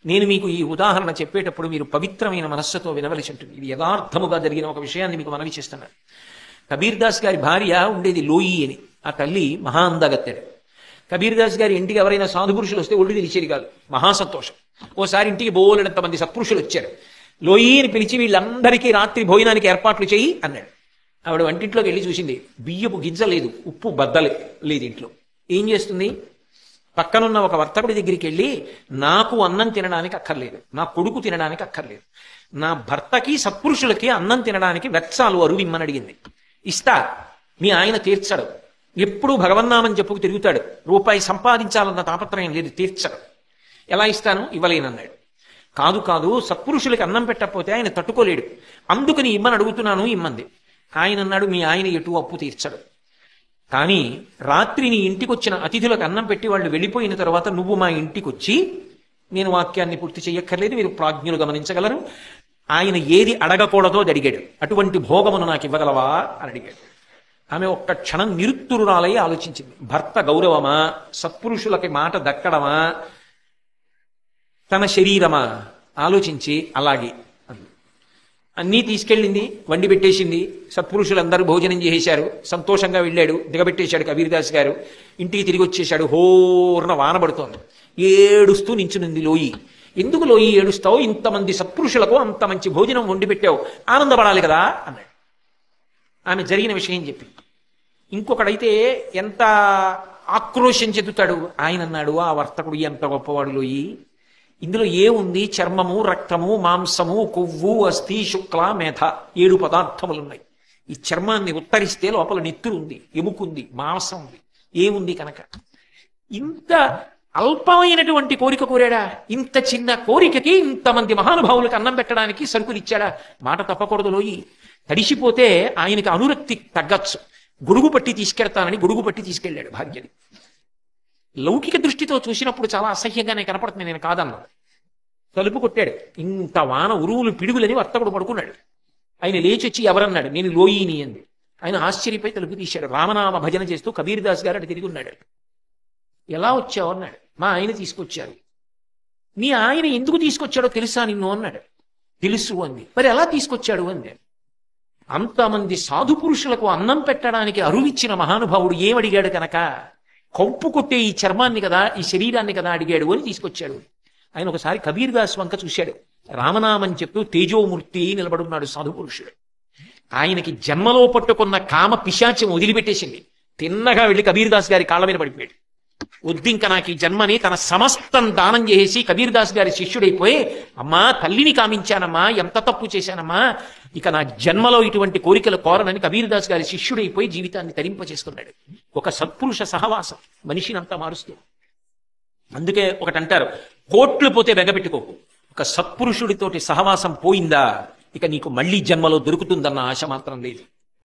నేను మీకు ఈ ఉదాహరణ చెప్పేటప్పుడు మీరు పవిత్రమైన మనస్సుతో వినవలసి ఉంటుంది. ఇది యథార్థముగా జరిగిన ఒక విషయాన్ని మీకు మనవి చేస్తున్నాను. కబీర్ దాస్ గారి భార్య ఉండేది లోయి అని. ఆ తల్లి మహా అందగత్తెడు. కబీర్ దాస్ గారి ఇంటికి ఎవరైనా సాధుపురుషులు వస్తే ఒళ్ళు తెలిసేది కాదు. మహా సంతోషం. ఓసారి ఇంటికి బోలెడంత మంది సత్పురుషులు వచ్చారు. లోయి అని పిలిచి వీళ్ళందరికీ రాత్రి భోజనానికి ఏర్పాట్లు చేయి అన్నాడు. ఆవిడ వంటింట్లోకి వెళ్ళి చూసింది. బియ్యపు గింజ లేదు, ఉప్పు బద్దలే లేదు ఇంట్లో. ఏం చేస్తుంది? పక్కనున్న ఒక వర్తకుడి దగ్గరికి వెళ్ళి, నాకు అన్నం తినడానికి అక్కర్లేదు, నా కొడుకు తినడానికి అక్కర్లేదు, నా భర్తకి సత్పురుషులకి అన్నం తినడానికి వెచ్చాలు అరువు ఇమ్మని అడిగింది. ఇస్తా, మీ ఆయన తీర్చడు, ఎప్పుడూ భగవన్నామని చెప్పుకు తిరుగుతాడు, రూపాయి సంపాదించాలన్న తాపత్రయం లేదు, తీర్చడు. ఎలా ఇస్తాను? ఇవ్వలేనన్నాడు. కాదు కాదు, సత్పురుషులకి అన్నం పెట్టకపోతే ఆయన తట్టుకోలేడు, అందుకని ఇమ్మని అడుగుతున్నాను, ఇమ్మంది. ఆయన అన్నాడు, మీ ఆయన ఎటు అప్పు తీర్చడు, కానీ రాత్రి నీ ఇంటికి వచ్చిన అతిథులకు అన్నం పెట్టి వాళ్ళు వెళ్ళిపోయిన తర్వాత నువ్వు మా ఇంటికి వచ్చి, నేను వాక్యాన్ని పూర్తి చెయ్యక్కర్లేదు, మీరు ప్రాజ్ఞులు గమనించగలరు, ఆయన ఏది అడగకూడదో అది అడిగాడు. అటువంటి భోగమును నాకు ఇవ్వగలవా అని అడిగాడు. ఆమె ఒక్క క్షణం నిరుత్తురురాలై ఆలోచించింది. భర్త గౌరవమా, సత్పురుషులకి మాట దక్కడమా, తన శరీరమా ఆలోచించి అలాగే అన్నీ తీసుకెళ్ళింది, వండి పెట్టేసింది. సత్పురుషులందరూ భోజనం చేసేశారు, సంతోషంగా వెళ్ళాడు, దిగబెట్టేశాడు కబీర్ దాస్ గారు. ఇంటికి తిరిగి వచ్చేశాడు. హోర్న వాన పడుతోంది. ఏడుస్తూ నించునుంది లోయి. ఎందుకు లోయి ఏడుస్తావు? ఇంతమంది సత్పురుషులకు అంత మంచి భోజనం వండి పెట్టావు, ఆనందపడాలి కదా అన్నాడు. ఆమె జరిగిన విషయం చెప్పి. ఇంకొకడైతే ఎంత ఆక్రోశం చెందుతాడు. ఆయన అన్నాడు, ఆ వర్తకుడు ఎంత గొప్పవాడు లోయి, ఇందులో ఏముంది? చర్మము, రక్తము, మాంసము, కొవ్వు, అస్థి, శుక్ల, మేధ, 7 పదార్థములున్నాయి. ఈ చర్మాన్ని ఉత్తరిస్తే లోపల నెత్తురు ఉంది, ఎముకుంది, మాంసం ఉంది, ఏముంది కనుక ఇంత అల్పమైనటువంటి కోరిక కోరాడా? ఇంత చిన్న కోరికకి ఇంతమంది మహానుభావులకు అన్నం పెట్టడానికి సరుకులు ఇచ్చాడా? మాట తప్పకూడదు లోయి. తడిసిపోతే ఆయనకి అనురక్తి తగ్గచ్చు. గొడుగు పట్టి తీసుకెళ్తానని గొడుగు పట్టి తీసుకెళ్ళాడు భార్యని. లౌకిక దృష్టితో చూసినప్పుడు చాలా అసహ్యంగానే కనపడుతుంది, నేను కాదన్నాను. తలుపు కొట్టాడు. ఇంత వాన ఉరువులు పిడుగులని వర్తకుడు పడుకున్నాడు. ఆయన లేచి వచ్చి ఎవరన్నాడు? నేను లోయిని అంది. ఆయన ఆశ్చర్యపోయి తలుపు తీశాడు. రామనామ భజన చేస్తూ కబీర్ దాస్ గారు అటు తిరిగి ఉన్నాడు. ఎలా వచ్చావు అన్నాడు. మా ఆయన తీసుకొచ్చారు. నీ ఆయన ఎందుకు తీసుకొచ్చాడో తెలుసా నిన్ను అన్నాడు. తెలుసు అంది. మరి ఎలా తీసుకొచ్చాడు అంది. అంతమంది సాధు పురుషులకు అన్నం పెట్టడానికి అరువిచ్చిన మహానుభావుడు ఏమడిగాడు కనుక, కొంపు కొట్టే ఈ చర్మాన్ని కదా, ఈ శరీరాన్ని కదా అడిగాడు అని తీసుకొచ్చాడు. ఆయన ఒకసారి కబీర్ దాస్ వంక చూశాడు. రామనామని చెప్తూ తేజోమూర్తి నిలబడున్నాడు సాధుపురుషుడు. ఆయనకి జన్మలో పట్టుకున్న కామ పిశాచం వదిలిపెట్టేసింది. తిన్నగా వెళ్ళి కబీర్ దాస్ గారి కాళ్ళ మీద పడిపోయాడు. వద్దింక నాకు ఈ జన్మని తన సమస్తం దానం చేసి కబీర్ దాస్ గారి శిష్యుడైపోయి, అమ్మా తల్లిని కామించానమ్మా, ఎంత తప్పు చేశానమ్మా, ఇక నా జన్మలో ఇటువంటి కోరికలు కోరనని కబీర్ దాస్ గారి శిష్యుడైపోయి జీవితాన్ని తరింప చేసుకున్నాడు. ఒక సత్పురుష సహవాసం మనిషిని అంతా మారుస్తుంది. అందుకే ఒకటంటారు, కోట్లు పోతే బెగపెట్టుకోకు, ఒక సత్పురుషుడితోటి సహవాసం పోయిందా ఇక నీకు మళ్ళీ జన్మలో దొరుకుతుందన్న ఆశ మాత్రం లేదు.